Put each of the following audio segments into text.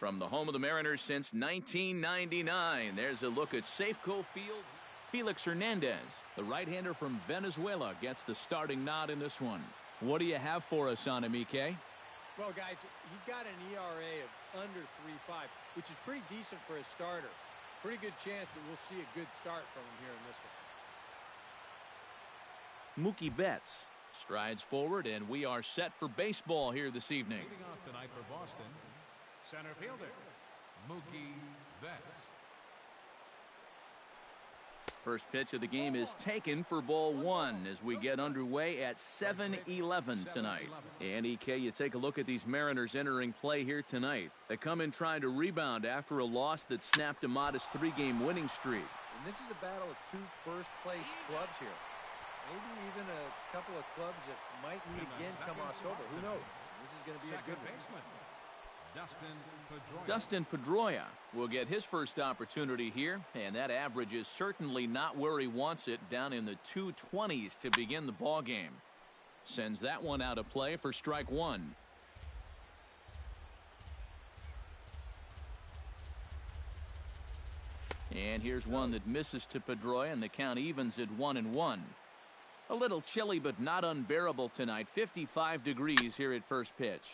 From the home of the Mariners since 1999, there's a look at Safeco Field. Felix Hernandez, the right-hander from Venezuela, gets the starting nod in this one. What do you have for us on him, EK? Well, guys, he's got an ERA of under 3.5, which is pretty decent for a starter. Pretty good chance that we'll see a good start from him here in this one. Mookie Betts strides forward, and we are set for baseball here this evening. Leading off tonight for Boston, center fielder Mookie Betts. First pitch of the game is taken for ball one as we get underway at 7-11 tonight. And EK, you take a look at these Mariners entering play here tonight. They come in trying to rebound after a loss that snapped a modest 3-game winning streak. And this is a battle of two first-place clubs here. Maybe even a couple of clubs that might meet again come October. Who knows? This is going to be a good one. Dustin Pedroia will get his first opportunity here, and that average is certainly not where he wants it, down in the 220s to begin the ball game. Sends that one out of play for strike one. And here's one that misses to Pedroia, and the count evens at 1-1. A little chilly but not unbearable tonight. 55 degrees here at first pitch.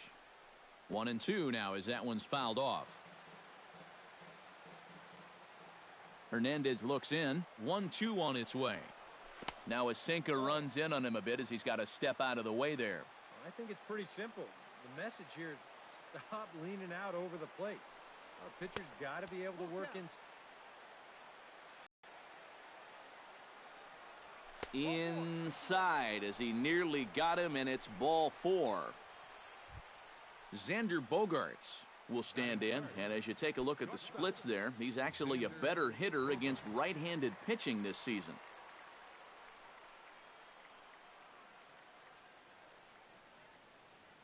1-2 now as that one's fouled off. Hernandez looks in. 1-2 on its way. Now a sinker runs in on him a bit as he's got to step out of the way there. I think it's pretty simple. The message here is stop leaning out over the plate. Our pitcher's got to be able to work inside as he nearly got him, and it's ball four. Xander Bogaerts will stand in, and as you take a look at the splits there, he's actually a better hitter against right-handed pitching this season.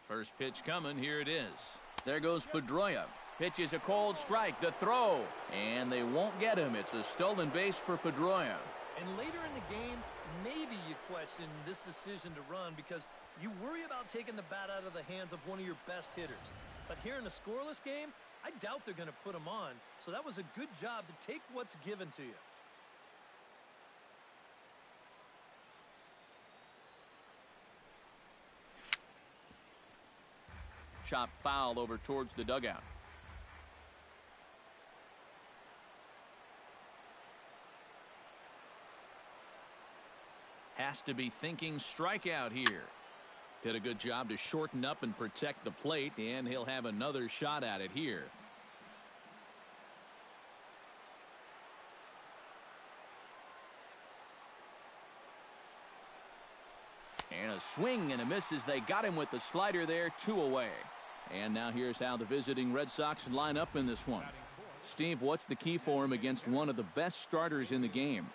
First pitch coming, here it is. There goes Pedroia. Pitch is a cold strike, the throw, and they won't get him. It's a stolen base for Pedroia. And later in the game, maybe you question this decision to run because you worry about taking the bat out of the hands of one of your best hitters. But here in a scoreless game, I doubt they're going to put him on. So that was a good job to take what's given to you. Chop foul over towards the dugout. Has to be thinking strikeout here. Did a good job to shorten up and protect the plate, and he'll have another shot at it here. And a swing and a miss as they got him with the slider there, 2 away. And now here's how the visiting Red Sox line up in this one. Steve, what's the key for him against one of the best starters in the game?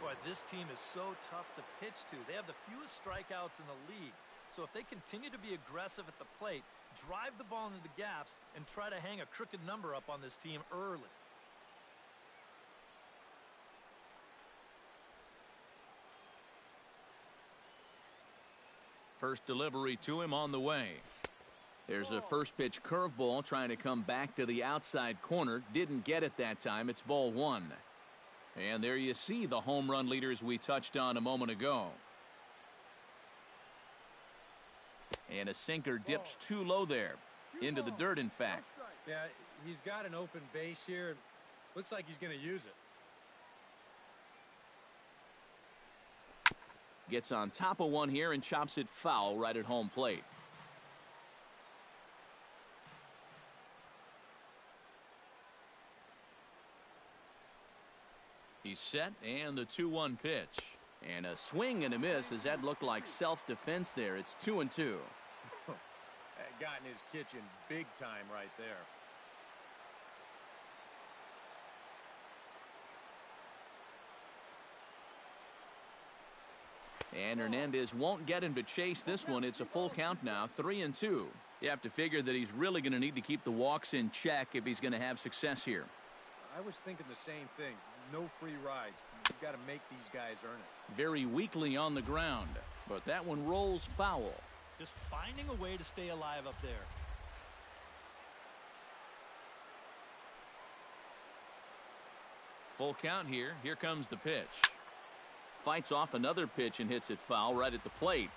Boy, this team is so tough to pitch to. They have the fewest strikeouts in the league. So if they continue to be aggressive at the plate, drive the ball into the gaps, and try to hang a crooked number up on this team early. First delivery to him on the way. There's a first pitch curveball trying to come back to the outside corner. Didn't get it that time. It's ball one. And there you see the home run leaders we touched on a moment ago. And a sinker dips too low there. Into the dirt, in fact. Yeah, he's got an open base here. Looks like he's going to use it. Gets on top of one here and chops it foul right at home plate. He's set, and the 2-1 pitch. And a swing and a miss as that looked like self-defense there. It's 2-2. That got in his kitchen big time right there. And Hernandez won't get him to chase this one. It's a full count now, 3-2. You have to figure that he's really going to need to keep the walks in check if he's going to have success here. I was thinking the same thing. No free rides. You've got to make these guys earn it. Very weakly on the ground, but that one rolls foul. Just finding a way to stay alive up there. Full count here. Here comes the pitch. Fights off another pitch and hits it foul right at the plate.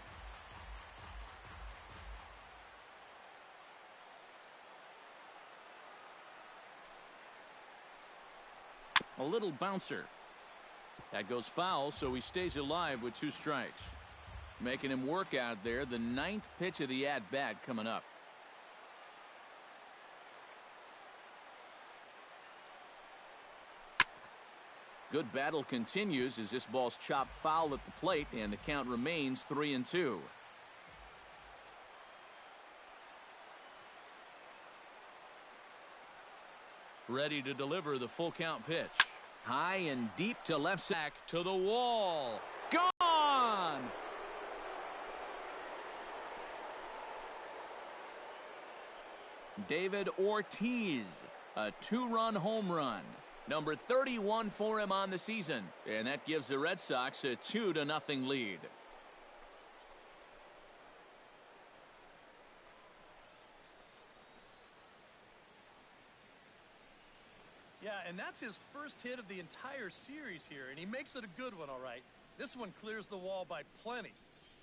A little bouncer. That goes foul, so he stays alive with 2 strikes. Making him work out there. The 9th pitch of the at-bat coming up. Good battle continues as this ball's chopped foul at the plate, and the count remains 3-2. Ready to deliver the full count pitch. High and deep to left, sack to the wall. Gone! David Ortiz, a 2-run home run. Number 31 for him on the season. And that gives the Red Sox a 2-0 lead. Yeah, and that's his first hit of the entire series here, and he makes it a good one, all right. This one clears the wall by plenty.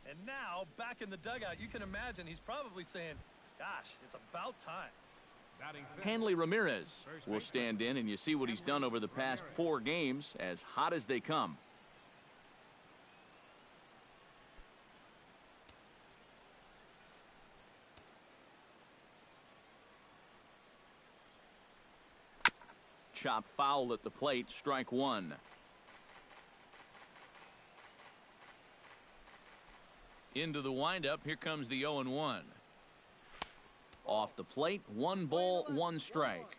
And now, back in the dugout, you can imagine he's probably saying, gosh, it's about time. Hanley Ramirez will stand in, and you see what he's done over the past 4 games, as hot as they come. Chop foul at the plate, strike 1. Into the windup, here comes the 0-1. Off the plate, 1 ball, 1 strike.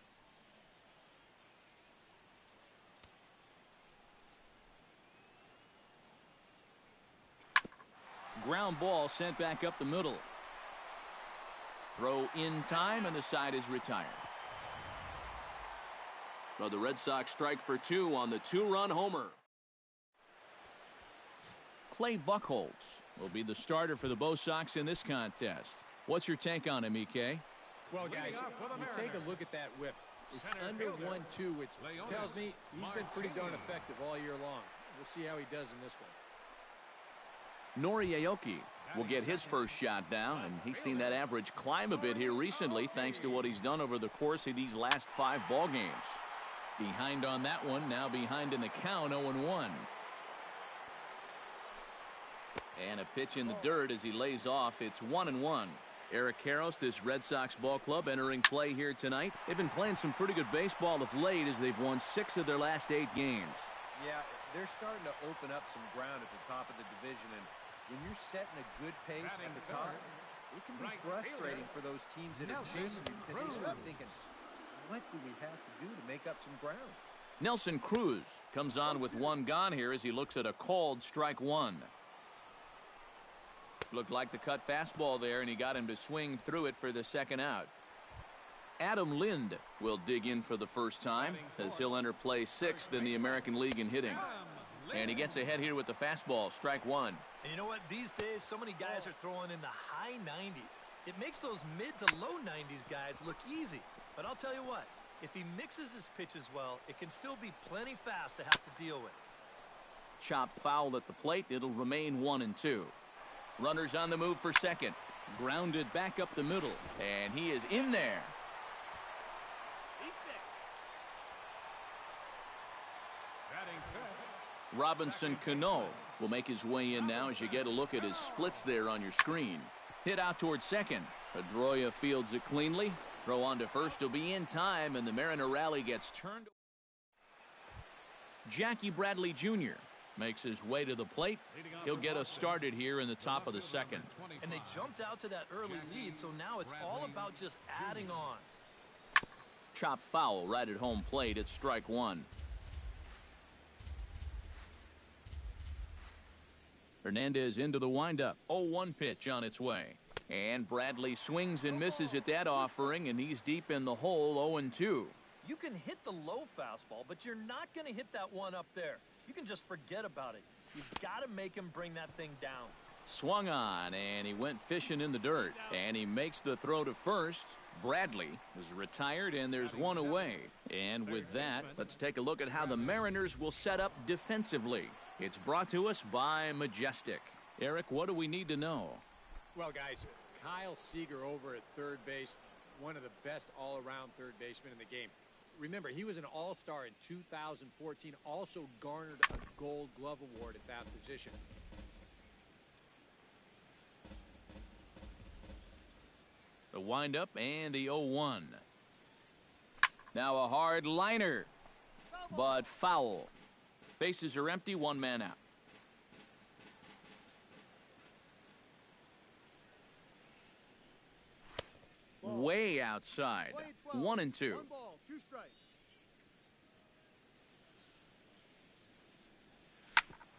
Ground ball sent back up the middle. Throw in time, and the side is retired. But the Red Sox strike for 2 on the 2-run homer. Clay Buchholz will be the starter for the Bo Sox in this contest. What's your take on him, EK? Well, guys, you take a look at that whip. It's under 1-2, which tells me he's been pretty darn effective all year long. We'll see how he does in this one. Nori Aoki will get his first shot down, and he's seen that average climb a bit here recently thanks to what he's done over the course of these last 5 ball games. Behind on that one, now behind in the count, 0-1. And a pitch in the dirt as he lays off. It's 1-1. Eric Karros, this Red Sox ball club, entering play here tonight. They've been playing some pretty good baseball of late as they've won 6 of their last 8 games. Yeah, they're starting to open up some ground at the top of the division, and when you're setting a good pace at the top, it can be frustrating for those teams that are chasing you because they start thinking, what do we have to do to make up some ground? Nelson Cruz comes on with 1 gone here as he looks at a called strike 1. Looked like the cut fastball there, and he got him to swing through it for the 2nd out. Adam Lind will dig in for the first time as he'll enter play 6th in the American League in hitting. And he gets ahead here with the fastball, strike 1. And you know what? These days, so many guys are throwing in the high 90s. It makes those mid to low 90s guys look easy. But I'll tell you what, if he mixes his pitches well, it can still be plenty fast to have to deal with. Chopped foul at the plate. It'll remain 1-2. Runners on the move for second. Grounded back up the middle. And he is in there. Robinson Cano will make his way in now as you get a look at his splits there on your screen. Hit out towards second. Pedroia fields it cleanly. Throw on to first will be in time, and the Mariner rally gets turned. Jackie Bradley Jr. makes his way to the plate. He'll get us started here in the top of the 2nd. And they jumped out to that early lead, so now it's all about just adding on. Chop foul right at home plate. It's strike 1. Hernandez into the windup. 0-1 pitch on its way. And Bradley swings and misses at that offering, and he's deep in the hole, 0-2. You can hit the low fastball, but you're not going to hit that one up there. You can just forget about it. You've got to make him bring that thing down. Swung on, and he went fishing in the dirt. And he makes the throw to first. Bradley is retired, and there's one away. And with that, let's take a look at how the Mariners will set up defensively. It's brought to us by Majestic. Eric, what do we need to know? Well, guys, Kyle Seager over at third base, one of the best all-around third basemen in the game. Remember, he was an all-star in 2014, also garnered a Gold Glove Award at that position. The windup and the 0-1. Now a hard liner, but foul. Bases are empty, one man out. Way outside. 1-2.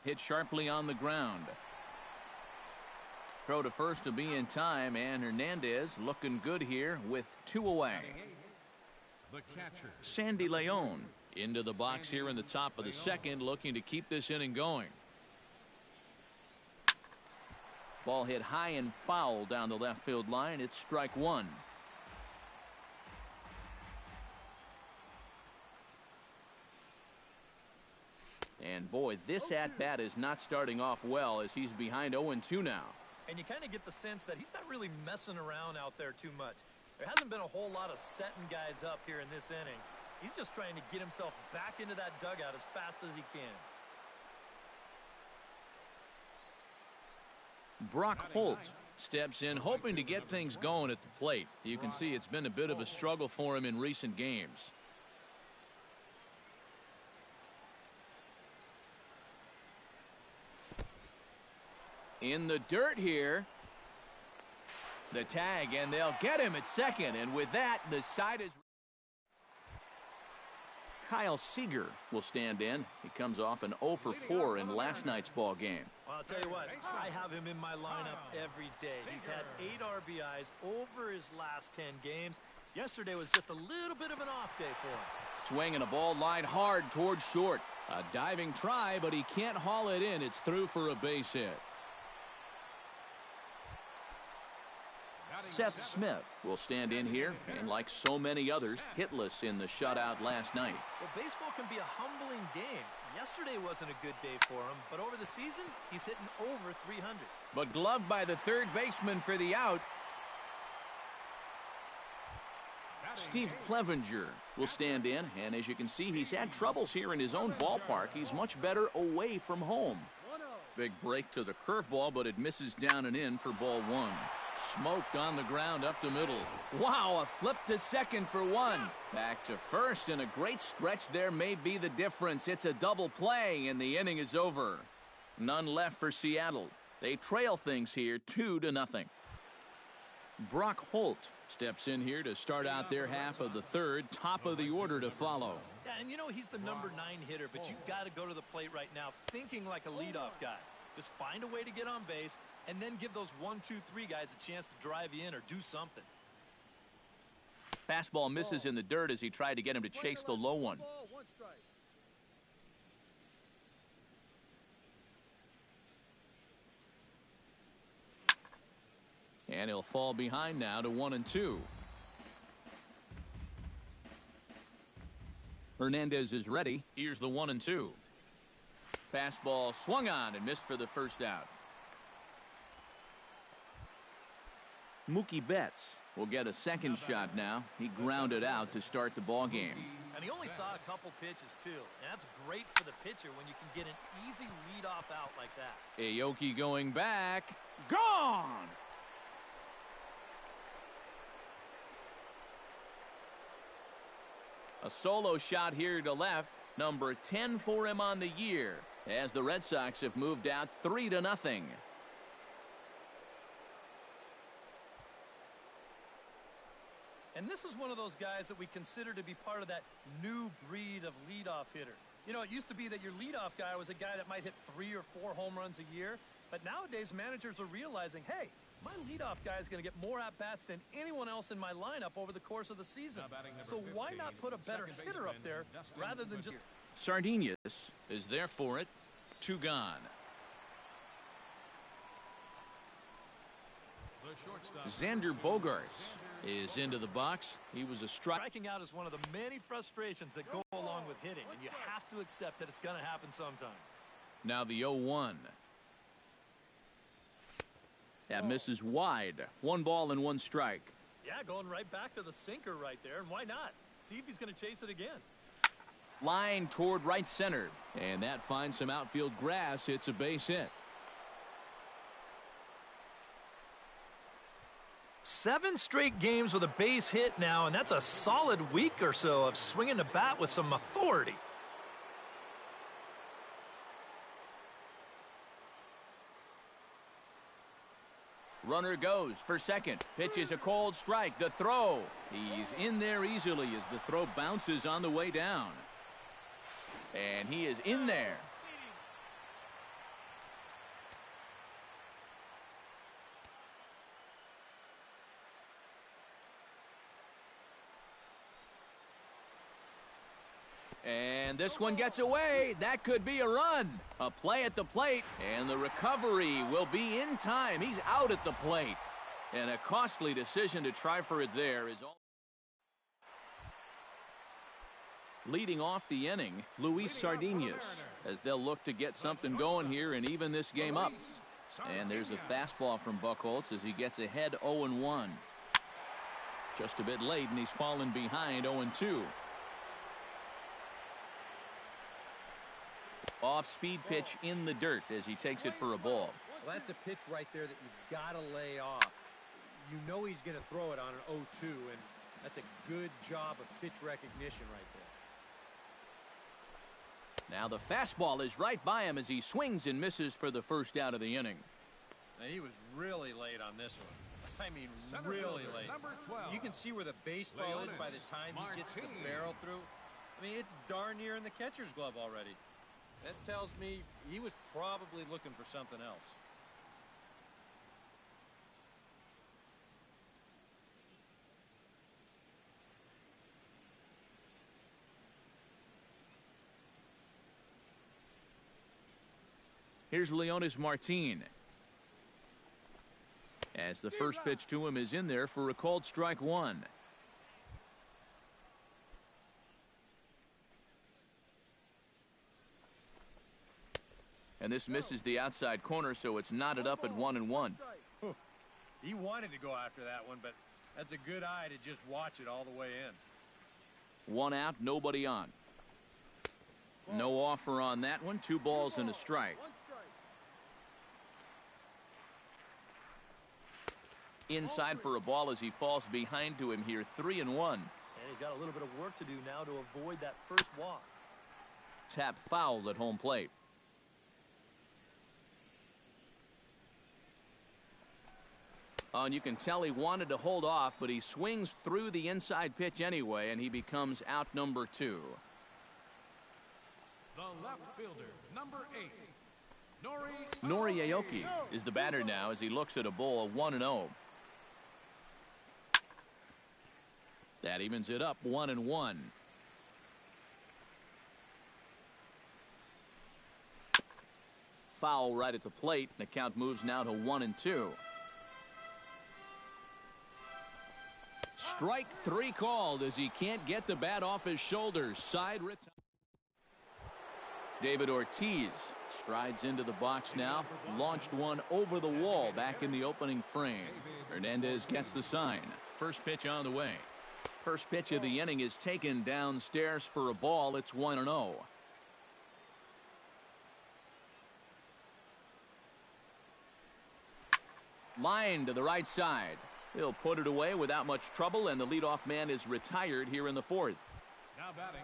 Hit sharply on the ground. Throw to first to be in time, and Hernandez looking good here with 2 away. The catcher, Sandy Leon into the box here in the top of the second, looking to keep this inning going. Ball hit high and foul down the left field line. It's strike one. And boy, this at-bat is not starting off well as he's behind 0-2 now. And you kind of get the sense that he's not really messing around out there too much. There hasn't been a whole lot of setting guys up here in this inning. He's just trying to get himself back into that dugout as fast as he can. Brock Holt steps in, hoping to get things going at the plate. You can see it's been a bit of a struggle for him in recent games. In the dirt here. The tag, and they'll get him at second. And with that, the side is... Kyle Seager will stand in. He comes off an 0 for 4 in last night's ball game. Well, I'll tell you what, I have him in my lineup every day. He's had 8 RBIs over his last 10 games. Yesterday was just a little bit of an off day for him. Swinging a ball lined hard towards short. A diving try, but he can't haul it in. It's through for a base hit. Seth Smith will stand in here, and like so many others, hitless in the shutout last night. Well, baseball can be a humbling game. Yesterday wasn't a good day for him, but over the season, he's hitting over 300. But gloved by the third baseman for the out. Steve Clevenger will stand in, and as you can see, he's had troubles here in his own ballpark. He's much better away from home. Big break to the curveball, but it misses down and in for ball one. Smoked on the ground up the middle. Wow, a flip to second for one. Back to first, and a great stretch there may be the difference. It's a double play, and the inning is over. None left for Seattle. They trail things here 2-0. Brock Holt steps in here to start out their half of the third. Top of the order to follow. Yeah, and you know he's the number 9 hitter, but you've got to go to the plate right now thinking like a leadoff guy. Just find a way to get on base, and then give those 1, 2, 3 guys a chance to drive you in or do something. Fastball misses in the dirt as he tried to get him to chase the low one. And he'll fall behind now to 1-2. Hernandez is ready. Here's the 1-2. Fastball swung on and missed for the first out. Mookie Betts will get a second shot now. He grounded out to start the ball game. And he only saw a couple pitches, too. And that's great for the pitcher when you can get an easy leadoff out like that. Aoki going back. Gone! A solo shot here to left. Number 10 for him on the year, as the Red Sox have moved out 3-0. And this is one of those guys that we consider to be part of that new breed of leadoff hitter. You know, it used to be that your leadoff guy was a guy that might hit 3 or 4 home runs a year. But nowadays, managers are realizing, hey, my leadoff guy is going to get more at-bats than anyone else in my lineup over the course of the season. So why not put a better hitter up there rather than just... Sardinius is there for it. 2 gone. The shortstop. Xander Bogaerts is into the box. He was a strike. Striking out is one of the many frustrations that go along with hitting, and you have to accept that it's going to happen sometimes. Now the 0-1. That misses wide. 1 ball and 1 strike. Yeah, going right back to the sinker right there, and why not? See if he's going to chase it again. Line toward right center, and that finds some outfield grass. It's a base hit. 7 straight games with a base hit now, and that's a solid week or so of swinging the bat with some authority. Runner goes for second. Pitch is a cold strike. The throw. He's in there easily as the throw bounces on the way down. And he is in there. And this one gets away. That could be a run. A play at the plate, and the recovery will be in time. He's out at the plate. And a costly decision to try for it there is all. Leading off the inning, Luis Sardinas, as they'll look to get something going here and even this game up. And there's a fastball from Buchholz as he gets ahead 0-1. Just a bit late, and he's fallen behind 0-2. Off-speed pitch in the dirt as he takes it for a ball. Well, that's a pitch right there that you've got to lay off. You know he's going to throw it on an 0-2, and that's a good job of pitch recognition right there. Now the fastball is right by him as he swings and misses for the first out of the inning. And he was really late on this one. I mean, really late. You can see where the baseball is by the time he gets the barrel through. I mean, it's darn near in the catcher's glove already. That tells me he was probably looking for something else. Here's Leonys Martin. As the first pitch to him is in there for a called strike 1. And this misses the outside corner, so it's knotted up at 1-1. He wanted to go after that one, but that's a good eye to just watch it all the way in. 1 out, nobody on. No offer on that one. 2 balls and a strike. Inside for a ball as he falls behind to him here. 3-1. And he's got a little bit of work to do now to avoid that first walk. Tap fouled at home plate. And you can tell he wanted to hold off, but he swings through the inside pitch anyway, and he becomes out number 2. The left fielder, number 8, Nori Aoki is the batter now as he looks at a ball 1-0. That evens it up 1-1. Foul right at the plate, and the count moves now to 1-2. Strike 3 called as he can't get the bat off his shoulders. Side retire. David Ortiz strides into the box now. Launched one over the wall back in the opening frame. Hernandez gets the sign. First pitch on the way. First pitch of the inning is taken downstairs for a ball. It's 1-0. Line to the right side. He'll put it away without much trouble, and the leadoff man is retired here in the 4th. Now batting.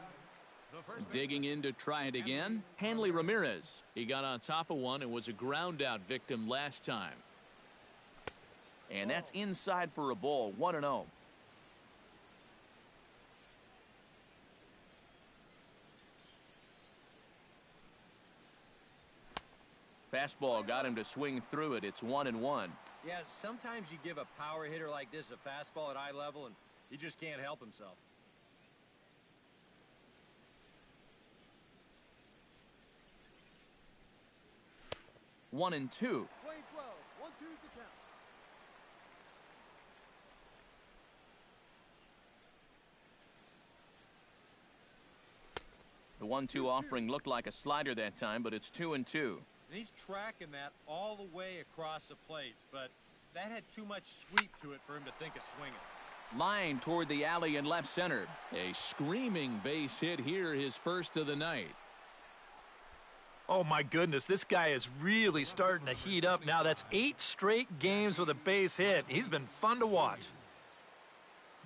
Digging in to try it again, Hanley Ramirez. He got on top of one and was a ground out victim last time. And that's inside for a ball, 1-0. Fastball got him to swing through it. It's 1-1. Yeah, sometimes you give a power hitter like this a fastball at eye level, and he just can't help himself. One and two. 1-2 offering looked like a slider that time, but it's 2-2. And he's tracking that all the way across the plate, but that had too much sweep to it for him to think of swinging. Line toward the alley in left center. A screaming base hit here, his first of the night. Oh, my goodness, this guy is really starting to heat up now. That's 8 straight games with a base hit. He's been fun to watch.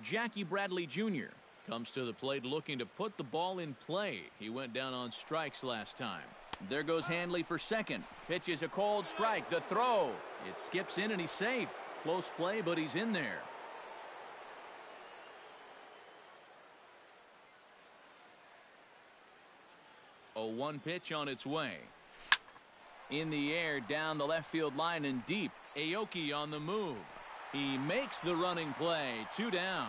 Jackie Bradley Jr. comes to the plate looking to put the ball in play. He went down on strikes last time. There goes Hanley for second. Pitch is a cold strike. The throw. It skips in and he's safe. Close play, but he's in there. A 1 pitch on its way. In the air, down the left field line and deep. Aoki on the move. He makes the running play. 2 down.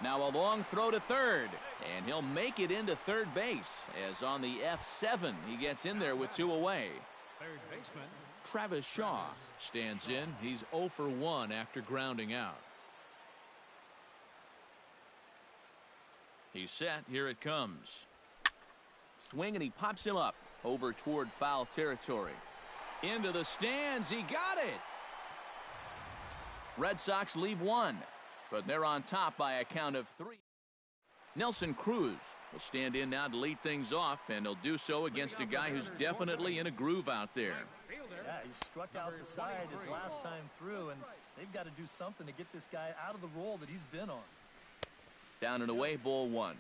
Now a long throw to third. And he'll make it into third base. As on the F7, he gets in there with 2 away. Third baseman. Travis Shaw stands in. He's 0 for 1 after grounding out. He's set. Here it comes. Swing and he pops him up over toward foul territory. Into the stands. He got it. Red Sox leave 1, but they're on top by a count of 3. Nelson Cruz will stand in now to lead things off, and he'll do so against a guy who's definitely in a groove out there. Yeah, he struck out the side his last time through, and they've got to do something to get this guy out of the role that he's been on. Down and away, ball 1.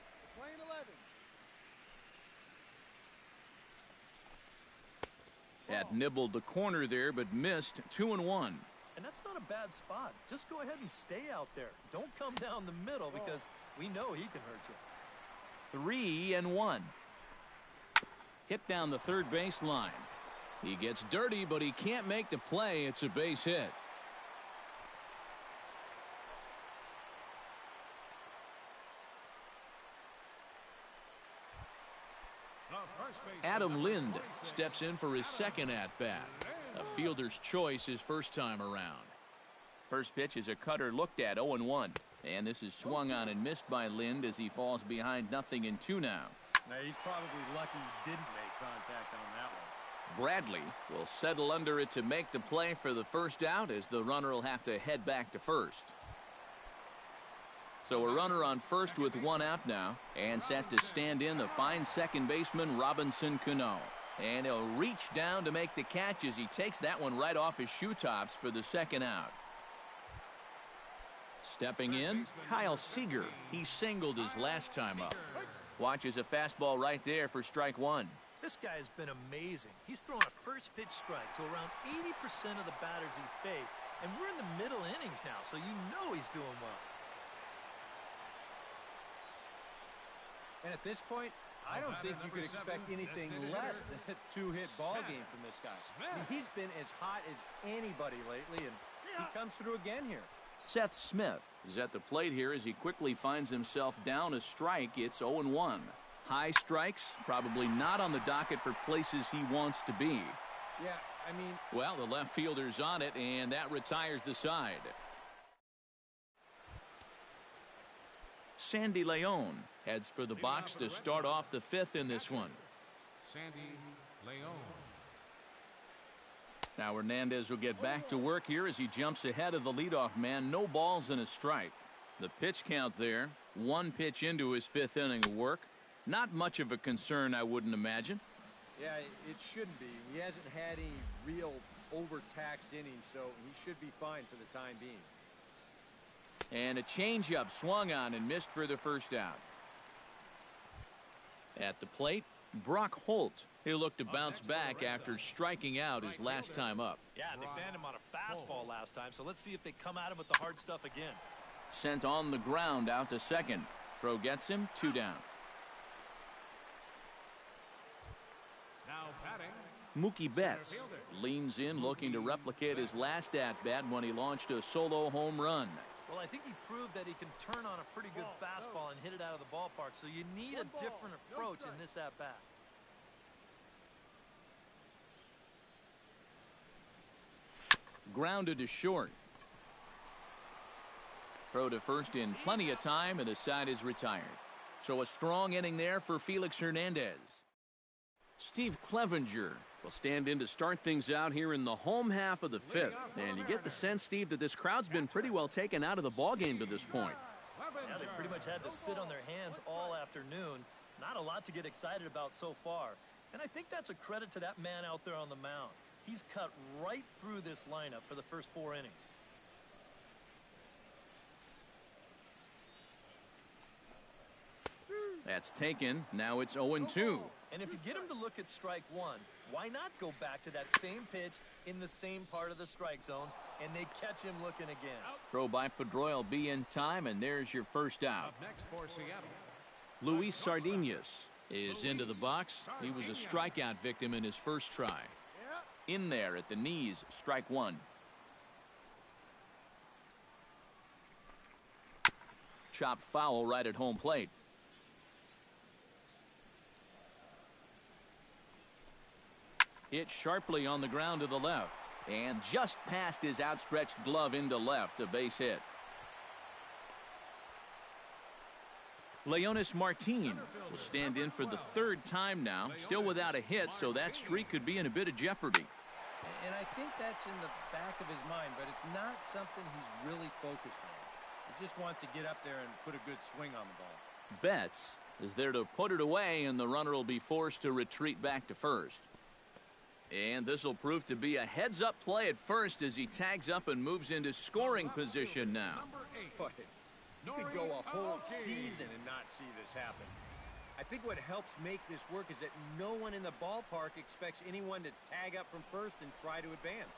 Had nibbled the corner there, but missed. 2-1. And that's not a bad spot. Just go ahead and stay out there. Don't come down the middle because we know he can hurt you. 3-1. Hit down the third base line. He gets dirty, but he can't make the play. It's a base hit. Adam Lind steps in for his second at-bat. A fielder's choice his first time around. First pitch is a cutter looked at, 0-1. And this is swung on and missed by Lind as he falls behind 0-2 now. Now he's probably lucky he didn't make contact on that one. Bradley will settle under it to make the play for the first out as the runner will have to head back to first. So a runner on first with 1 out now, and set to stand in the fine second baseman Robinson Cano. And he'll reach down to make the catch as he takes that one right off his shoe tops for the second out. Stepping in, Kyle Seager. He singled his last time up. Watches a fastball right there for strike 1. This guy has been amazing. He's thrown a first pitch strike to around 80% of the batters he faced. And we're in the middle innings now, so you know he's doing well. And at this point, I don't think you could expect anything less than a 2-hit ball game from this guy. I mean, he's been as hot as anybody lately, and he comes through again here. Seth Smith is at the plate here as he quickly finds himself down a strike. It's 0-1. High strikes, probably not on the docket for places he wants to be. Yeah, I mean... Well, the left fielder's on it, and that retires the side. Sandy Leon heads for the box to start off the 5th in this one. Sandy Leon. Now Hernandez will get back to work here as he jumps ahead of the leadoff man. No balls and a strike. The pitch count there. 1 pitch into his 5th inning of work. Not much of a concern, I wouldn't imagine. Yeah, it shouldn't be. He hasn't had any real overtaxed innings, so he should be fine for the time being. And a changeup swung on and missed for the first out. At the plate, Brock Holt. He'll look to bounce back after striking out his last time up. Yeah, they fanned him on a fastball last time, so let's see if they come at him with the hard stuff again. Sent on the ground out to second. Throw gets him, 2 down. Now batting. Mookie Betts leans in looking to replicate his last at-bat when he launched a solo home run. Well, I think he proved that he can turn on a pretty good fastball and hit it out of the ballpark, so you need a different approach in this at-bat. Grounded to short. Throw to first in plenty of time, and the side is retired. So a strong inning there for Felix Hernandez. Steve Clevenger will stand in to start things out here in the home half of the fifth. And you get the sense, Steve, that this crowd's been pretty well taken out of the ballgame to this point. Yeah, they pretty much had to sit on their hands all afternoon. Not a lot to get excited about so far. And I think that's a credit to that man out there on the mound. He's cut right through this lineup for the first 4 innings. That's taken. Now it's 0-2. And if you get him to look at strike one, why not go back to that same pitch in the same part of the strike zone, and they catch him looking again. Throw by Pedroia will be in time, and there's your first out. Up next for Seattle, Luis Sardinas is into the box. He was a strikeout victim in his first try. In there at the knees, strike one. Chop foul right at home plate. Hit sharply on the ground to the left. And just past his outstretched glove into left, a base hit. Leonis Martin will stand in for the third time now. Still without a hit, so that streak could be in a bit of jeopardy. And I think that's in the back of his mind, but it's not something he's really focused on. He just wants to get up there and put a good swing on the ball. Betts is there to put it away, and the runner will be forced to retreat back to first. And this will prove to be a heads-up play at first as he tags up and moves into scoring position now. Boy, you could go a whole season and not see this happen. I think what helps make this work is that no one in the ballpark expects anyone to tag up from first and try to advance.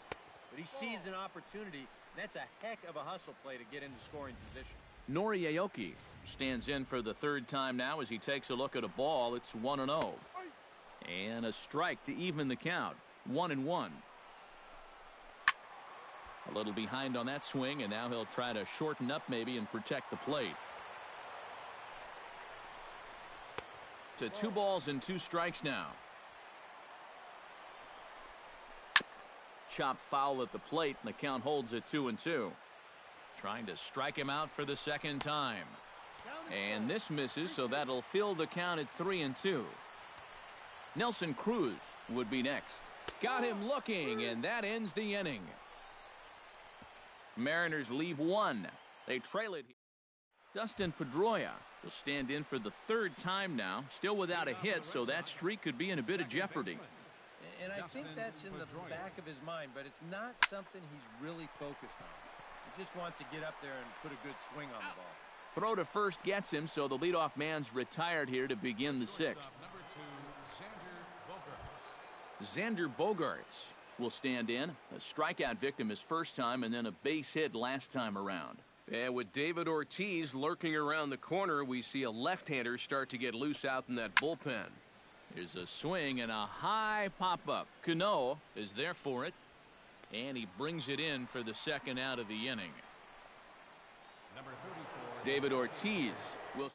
But he sees an opportunity. That's a heck of a hustle play to get into scoring position. Nori Aoki stands in for the third time now as he takes a look at a ball. It's 1-0. And a strike to even the count. 1-1. A little behind on that swing, and now he'll try to shorten up maybe and protect the plate. To 2 balls and 2 strikes now. Chop foul at the plate, and the count holds at 2-2. Trying to strike him out for the second time. And this misses, so that'll fill the count at 3-2. Nelson Cruz would be next. Got him looking, and that ends the inning. Mariners leave 1. They trail it. Dustin Pedroia will stand in for the third time now. Still without a hit, so that streak could be in a bit of jeopardy. And I think that's in the back of his mind, but it's not something he's really focused on. He just wants to get up there and put a good swing on the ball. Throw to first gets him, so the leadoff man's retired here to begin the 6th. number 2, Xander Bogaerts will stand in. A strikeout victim his first time, and then a base hit last time around. And with David Ortiz lurking around the corner, we see a left-hander start to get loose out in that bullpen. Here's a swing and a high pop-up. Cano is there for it, and he brings it in for the second out of the inning. number 34. David Ortiz will